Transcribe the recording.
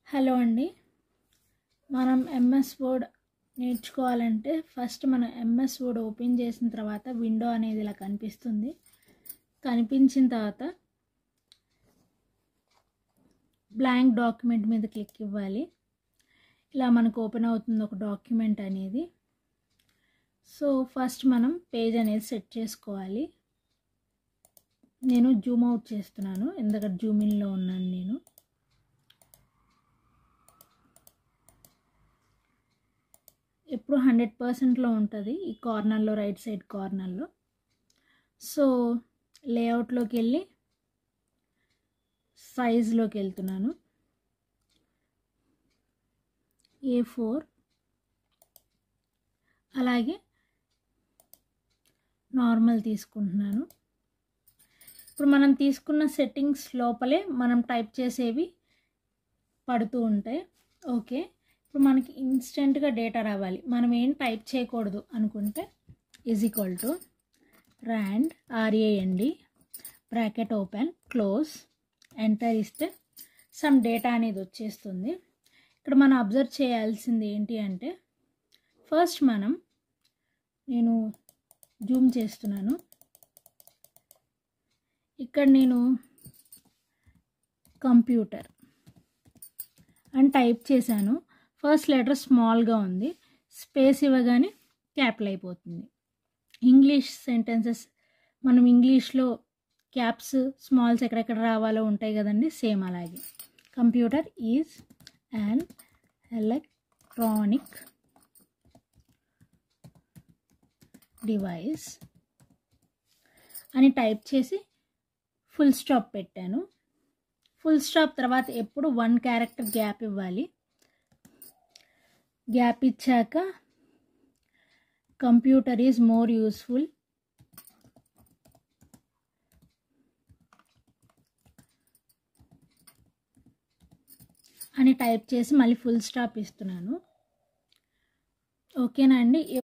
Hello అండి. మనం MS word నేర్చుకోవాలంటే ఫస్ట్ మనం ఎంఎస్ వర్డ్ ఓపెన్ చేసిన తర్వాత విండో అనేది ఇలా కనిపిస్తుంది. కనిపించిన తర్వాత బ్లాంక్ డాక్యుమెంట్ మీద క్లిక్ ఇవ్వాలి. ఇలా మనకు ఓపెన్ అవుతుంది ఒక డాక్యుమెంట్ అనేది. సో ఫస్ట్ మనం పేజ్ అనేది సెట్ చేసుకోవాలి. నేను జూమ్ అవుట్ చేస్తున్నాను ఎందుకంటే జూమ్ ఇన్లో ఉన్నాను నేను. ఎప్పుడు 100%లో ఉంటుంది ఈ కార్నర్లో, రైట్ సైడ్ కార్నర్లో. సో లేఅవుట్లోకి వెళ్ళి సైజ్లోకి వెళ్తున్నాను. A4 అలాగే నార్మల్ తీసుకుంటున్నాను. ఇప్పుడు మనం తీసుకున్న సెట్టింగ్స్ లోపలే మనం టైప్ చేసేవి పడుతూ ఉంటాయి. ఓకే, ఇప్పుడు మనకి ఇన్స్టెంట్గా డేటా రావాలి, మనం ఏం టైప్ చేయకూడదు అనుకుంటే = rand bracket open close enter ఇస్తే సమ్ డేటా అనేది వచ్చేస్తుంది. ఇక్కడ మనం అబ్జర్వ్ చేయాల్సింది ఏంటి అంటే ఫస్ట్ నేను జూమ్ చేస్తున్నాను. ఇక్కడ నేను కంప్యూటర్ అని టైప్ చేశాను. ఫస్ట్ లెటర్ స్మాల్గా ఉంది, స్పేస్ ఇవ్వగానే క్యాపిటల్ అయిపోతుంది. ఇంగ్లీష్ సెంటెన్సెస్ మనం ఇంగ్లీష్లో క్యాప్స్ స్మాల్స్ ఎక్కడెక్కడ రావాలో ఉంటాయి కదండి, సేమ్ అలాగే. Computer is an electronic device అని టైప్ చేసి ఫుల్ స్టాప్ పెట్టాను. ఫుల్ స్టాప్ తర్వాత ఎప్పుడు 1 క్యారెక్టర్ గ్యాప్ ఇవ్వాలి. గ్యాప్ ఇచ్చాక కంప్యూటర్ ఈజ్ మోర్ యూస్ఫుల్ అని టైప్ చేసి మళ్ళీ ఫుల్ స్టాప్ ఇస్తున్నాను. ఓకేనా అండి.